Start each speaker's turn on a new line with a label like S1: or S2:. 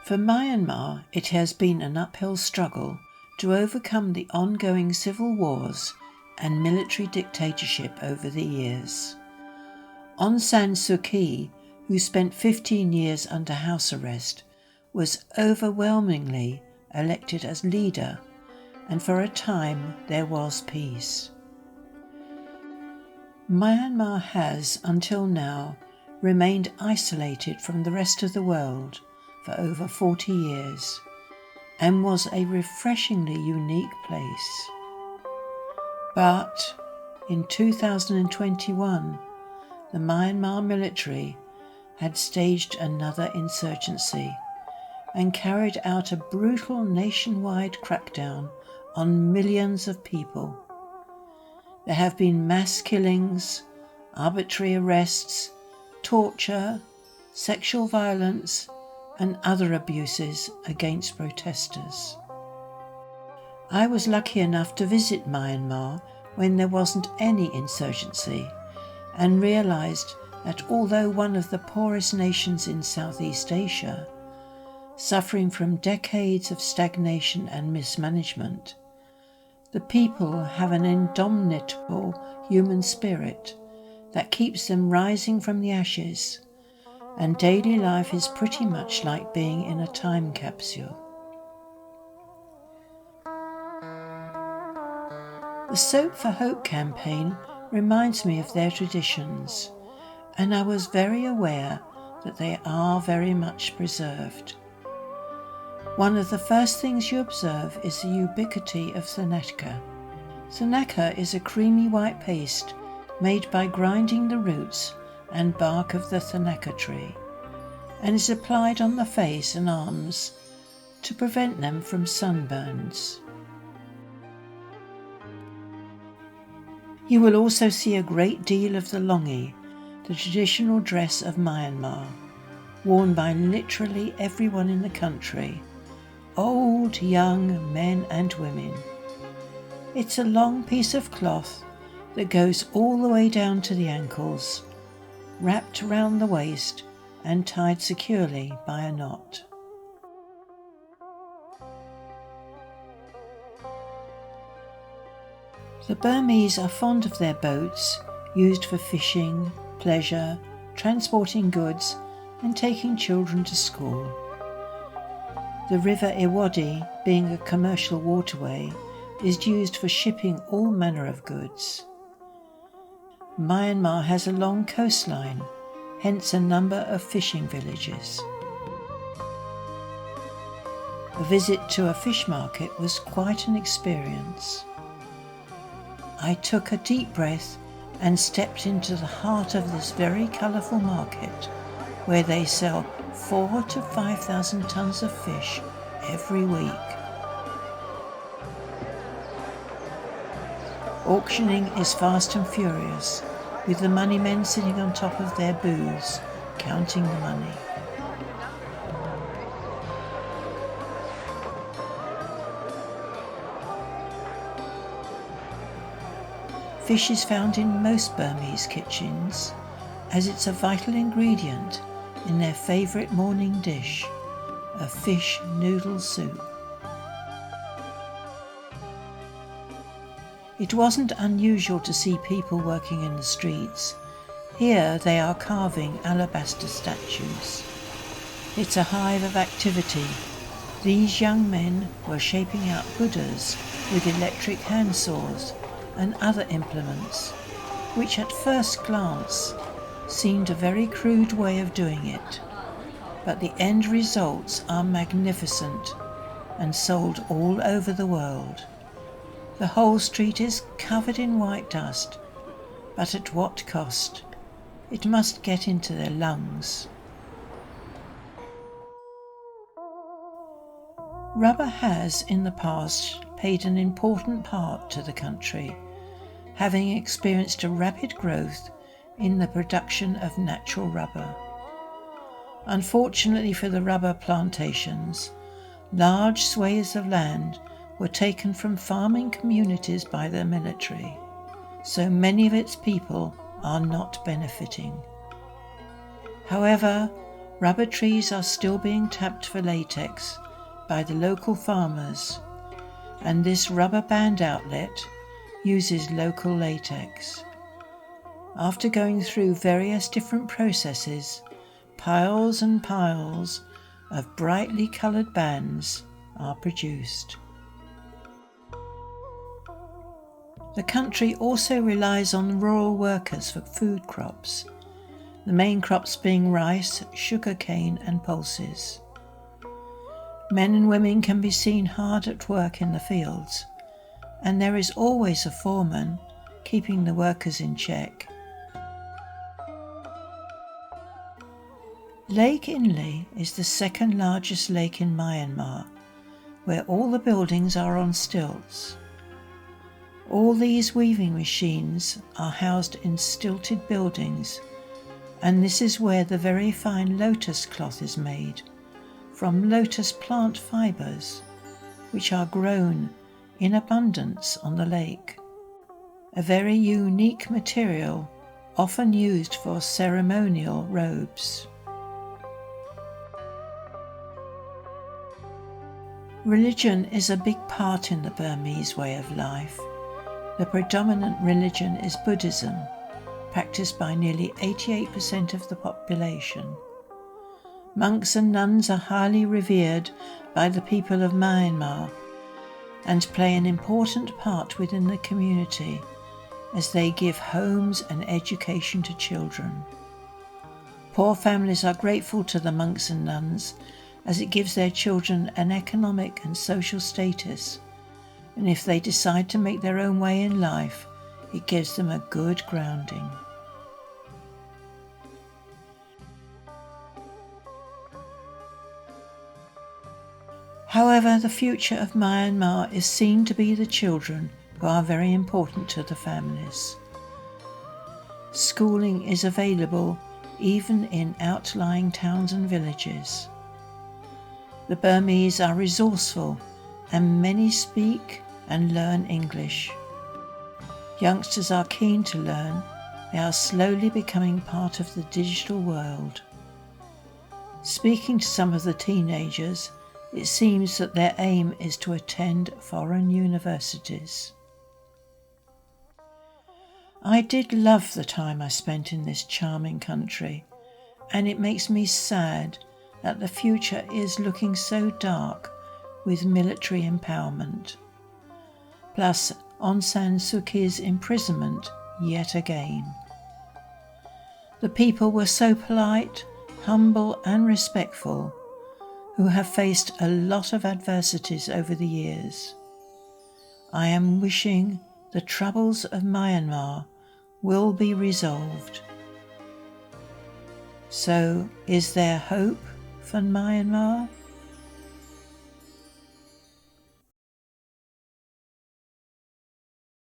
S1: For Myanmar, it has been an uphill struggle to overcome the ongoing civil wars and military dictatorship over the years. Aung San Suu Kyi, who spent 15 years under house arrest, was overwhelmingly elected as leader, and for a time there was peace. Myanmar has, until now, remained isolated from the rest of the world for over 40 years, and was a refreshingly unique place. But in 2021, the Myanmar military had staged another insurgency and carried out a brutal nationwide crackdown on millions of people. There have been mass killings, arbitrary arrests, torture, sexual violence, and other abuses against protesters. I was lucky enough to visit Myanmar when there wasn't any insurgency, and realised that although one of the poorest nations in Southeast Asia, suffering from decades of stagnation and mismanagement, the people have an indomitable human spirit that keeps them rising from the ashes, and daily life is pretty much like being in a time capsule. The Soap for Hope campaign reminds me of their traditions, and I was very aware that they are very much preserved. One of the first things you observe is the ubiquity of thanaka. Thanaka is a creamy white paste made by grinding the roots and bark of the thanaka tree, and is applied on the face and arms to prevent them from sunburns. You will also see a great deal of the longi, the traditional dress of Myanmar, worn by literally everyone in the country, old, young, men and women. It's a long piece of cloth that goes all the way down to the ankles, wrapped around the waist and tied securely by a knot. The Burmese are fond of their boats, used for fishing, pleasure, transporting goods and taking children to school. The river Irrawaddy, being a commercial waterway, is used for shipping all manner of goods. Myanmar has a long coastline, hence a number of fishing villages. A visit to a fish market was quite an experience. I took a deep breath and stepped into the heart of this very colourful market, where they sell 4,000 to 5,000 tonnes of fish every week. Auctioning is fast and furious, with the money men sitting on top of their booths, counting the money. Fish is found in most Burmese kitchens, as it's a vital ingredient in their favourite morning dish, a fish noodle soup. It wasn't unusual to see people working in the streets. Here they are carving alabaster statues. It's a hive of activity. These young men were shaping out Buddhas with electric hand saws and other implements, which at first glance seemed a very crude way of doing it, but the end results are magnificent and sold all over the world. The whole street is covered in white dust, but at what cost? It must get into their lungs. Rubber has, in the past, played an important part to the country, having experienced a rapid growth in the production of natural rubber. Unfortunately for the rubber plantations, large swathes of land were taken from farming communities by the military, so many of its people are not benefiting. However, Rubber trees are still being tapped for latex by the local farmers, and this rubber band outlet uses local latex. After going through various different processes, piles and piles of brightly coloured bands are produced. The country also relies on rural workers for food crops, the main crops being rice, sugarcane and pulses. Men and women can be seen hard at work in the fields, and there is always a foreman keeping the workers in check. Lake Inle is the second largest lake in Myanmar, where all the buildings are on stilts. All these weaving machines are housed in stilted buildings, and this is where the very fine lotus cloth is made, from lotus plant fibres, which are grown in abundance on the lake. A very unique material, often used for ceremonial robes. Religion is a big part in the Burmese way of life. The predominant religion is Buddhism, practiced by nearly 88% of the population. Monks and nuns are highly revered by the people of Myanmar and play an important part within the community as they give homes and education to children. Poor families are grateful to the monks and nuns as it gives their children an economic and social status, and if they decide to make their own way in life, it gives them a good grounding. However, the future of Myanmar is seen to be the children, who are very important to the families. Schooling is available even in outlying towns and villages. The Burmese are resourceful, and many speak and learn English. Youngsters are keen to learn. They are slowly becoming part of the digital world. Speaking to some of the teenagers, it seems that their aim is to attend foreign universities. I did love the time I spent in this charming country, and it makes me sad that the future is looking so dark with military empowerment. Plus Aung San Suu Kyi's imprisonment yet again. The people were so polite, humble and respectful, who have faced a lot of adversities over the years. I am wishing the troubles of Myanmar will be resolved. So, is there hope for Myanmar?